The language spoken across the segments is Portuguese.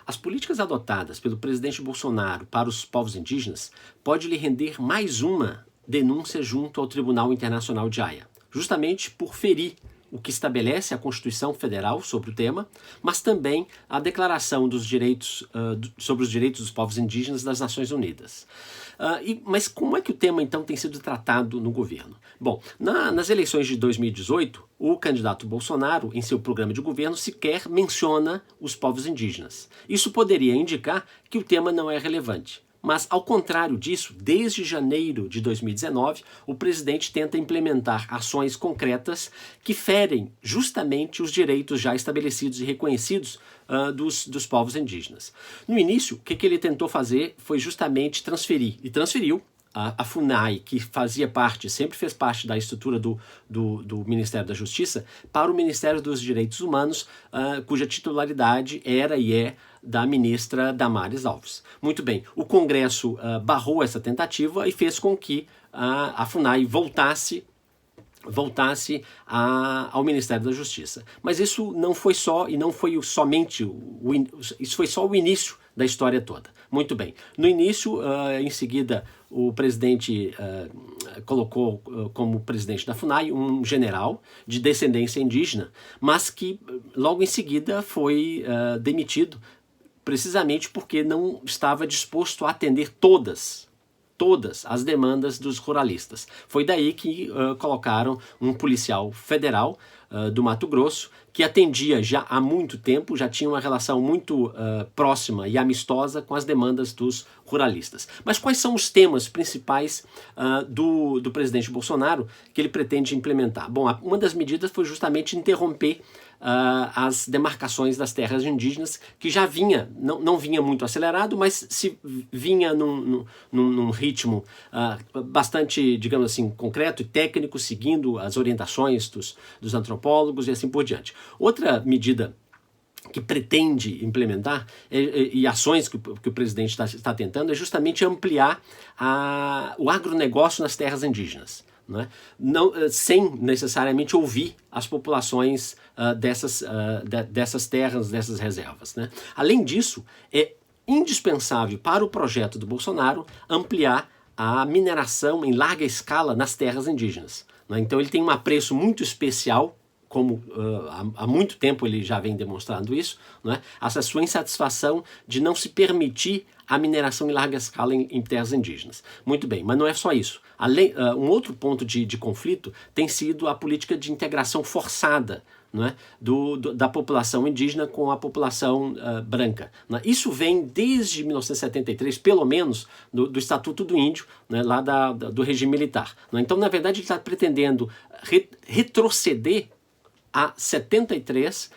As políticas adotadas pelo presidente Bolsonaro para os povos indígenas pode lhe render mais uma denúncia junto ao Tribunal Internacional de Haia, justamente por ferir o que estabelece a Constituição Federal sobre o tema, mas também a Declaração dos Direitos, sobre os Direitos dos Povos Indígenas das Nações Unidas. Mas como é que o tema, então, tem sido tratado no governo? Bom, nas eleições de 2018, o candidato Bolsonaro, em seu programa de governo, sequer menciona os povos indígenas. Isso poderia indicar que o tema não é relevante. Mas, ao contrário disso, desde janeiro de 2019, o presidente tenta implementar ações concretas que ferem justamente os direitos já estabelecidos e reconhecidos dos povos indígenas. No início, o que ele tentou fazer foi justamente transferir, e transferiu, a FUNAI, que sempre fez parte da estrutura do Ministério da Justiça, para o Ministério dos Direitos Humanos, cuja titularidade era e é da ministra Damares Alves. Muito bem, o Congresso barrou essa tentativa e fez com que a FUNAI voltasse ao Ministério da Justiça. Mas isso não foi isso foi só o início da história toda. Muito bem. No início, em seguida, o presidente colocou como presidente da FUNAI um general de descendência indígena, mas que logo em seguida foi demitido, precisamente porque não estava disposto a atender todas as demandas dos ruralistas. Foi daí que colocaram um policial federal do Mato Grosso, que atendia já há muito tempo, já tinha uma relação muito próxima e amistosa com as demandas dos ruralistas. Mas quais são os temas principais do presidente Bolsonaro que ele pretende implementar? Bom, uma das medidas foi justamente interromper as demarcações das terras indígenas, que já vinha, não vinha muito acelerado, mas se vinha num ritmo bastante, digamos assim, concreto e técnico, seguindo as orientações dos antropólogos e assim por diante. Outra medida que pretende implementar e ações que o presidente está tentando é justamente ampliar o agronegócio nas terras indígenas. Sem necessariamente ouvir as populações dessas terras, dessas reservas. Além disso, é indispensável para o projeto do Bolsonaro ampliar a mineração em larga escala nas terras indígenas. Então ele tem um apreço muito especial, como há muito tempo ele já vem demonstrando isso, essa sua insatisfação de não se permitir a mineração em larga escala em terras indígenas. Muito bem, mas não é só isso. Um outro ponto de conflito tem sido a política de integração forçada da população indígena com a população branca. Isso vem desde 1973, pelo menos, do Estatuto do Índio, lá do regime militar. Então, na verdade, ele está pretendendo retroceder a 73,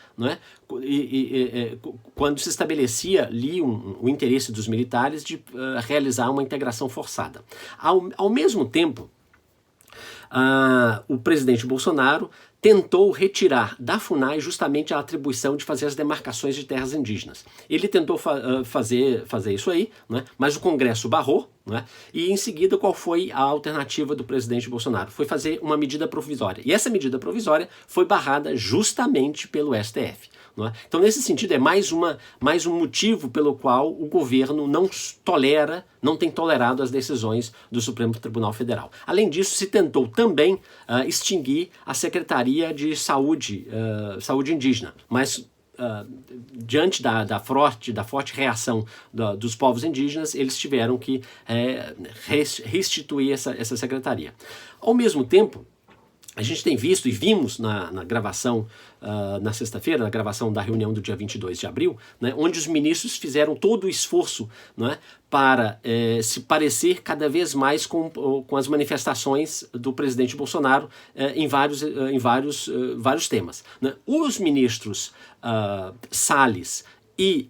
quando se estabelecia ali o interesse dos militares de realizar uma integração forçada. Ao mesmo tempo, o presidente Bolsonaro tentou retirar da FUNAI justamente a atribuição de fazer as demarcações de terras indígenas. Ele tentou fazer isso aí, mas o Congresso barrou, e em seguida qual foi a alternativa do presidente Bolsonaro? Foi fazer uma medida provisória. E essa medida provisória foi barrada justamente pelo STF. Então, nesse sentido, é mais um motivo pelo qual o governo não tem tolerado as decisões do Supremo Tribunal Federal. Além disso, se tentou também extinguir a Secretaria de Saúde Indígena, mas diante da forte reação dos povos indígenas, eles tiveram que restituir essa secretaria. Ao mesmo tempo, a gente tem visto e vimos na gravação, na sexta-feira, na gravação da reunião do dia 22 de abril, onde os ministros fizeram todo o esforço para se parecer cada vez mais com as manifestações do presidente Bolsonaro em vários temas. Os ministros Salles e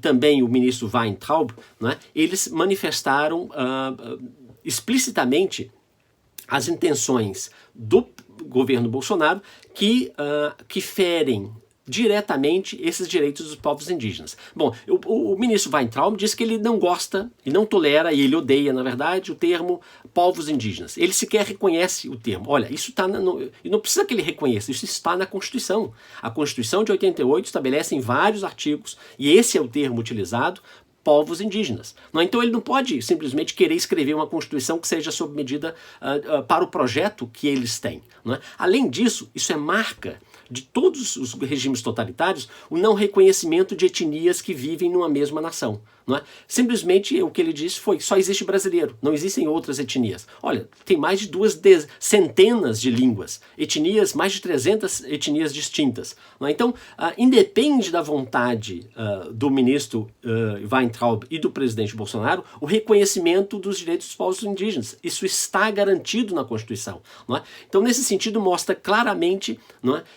também o ministro Weintraub, eles manifestaram explicitamente as intenções do governo Bolsonaro que ferem diretamente esses direitos dos povos indígenas. Bom, o ministro Weintraub disse que ele não gosta e não tolera, e ele odeia, na verdade, o termo povos indígenas. Ele sequer reconhece o termo. Olha, isso está e não precisa que ele reconheça, isso está na Constituição. A Constituição de 88 estabelece em vários artigos, e esse é o termo utilizado, povos indígenas. Então ele não pode simplesmente querer escrever uma Constituição que seja sob medida para o projeto que eles têm. Além disso, isso é marca de todos os regimes totalitários o não reconhecimento de etnias que vivem numa mesma nação. Simplesmente o que ele disse foi: só existe brasileiro, não existem outras etnias. Olha, tem mais de centenas de línguas, etnias, mais de 300 etnias distintas. Então, independe da vontade do ministro Weintraub e do presidente Bolsonaro, o reconhecimento dos direitos dos povos indígenas. Isso está garantido na Constituição. Então, nesse sentido, mostra claramente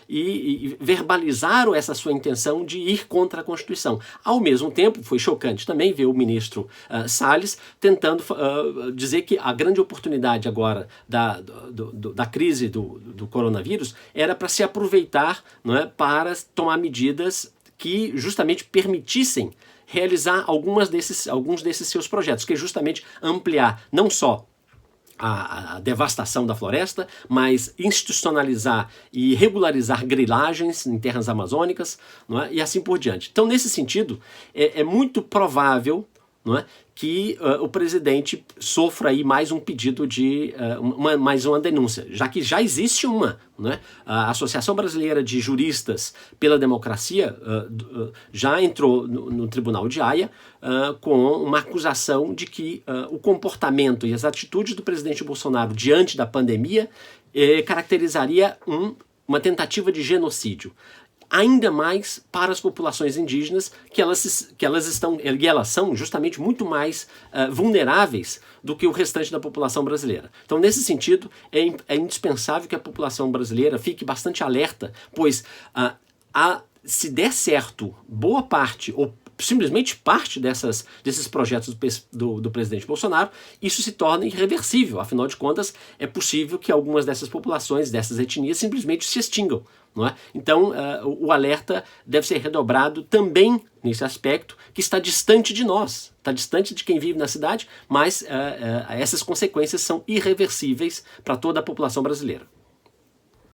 e verbalizaram essa sua intenção de ir contra a Constituição. Ao mesmo tempo, foi chocante também ver o ministro Salles tentando dizer que a grande oportunidade agora da crise do coronavírus era para se aproveitar para tomar medidas que justamente permitissem realizar alguns desses seus projetos, que é justamente ampliar não só a devastação da floresta, mas institucionalizar e regularizar grilagens em terras amazônicas, e assim por diante. Então, nesse sentido, é muito provável que o presidente sofra aí mais um pedido de mais uma denúncia, já que já existe uma. A Associação Brasileira de Juristas pela Democracia já entrou no Tribunal de Haia com uma acusação de que o comportamento e as atitudes do presidente Bolsonaro diante da pandemia caracterizaria uma tentativa de genocídio. Ainda mais para as populações indígenas, que elas são justamente muito mais vulneráveis do que o restante da população brasileira. Então, nesse sentido, é indispensável que a população brasileira fique bastante alerta, pois se der certo boa parte ou simplesmente parte desses projetos do presidente Bolsonaro, isso se torna irreversível. Afinal de contas, é possível que algumas dessas populações, dessas etnias, simplesmente se extingam. Então, o alerta deve ser redobrado também nesse aspecto que está distante de nós, está distante de quem vive na cidade, mas essas consequências são irreversíveis para toda a população brasileira.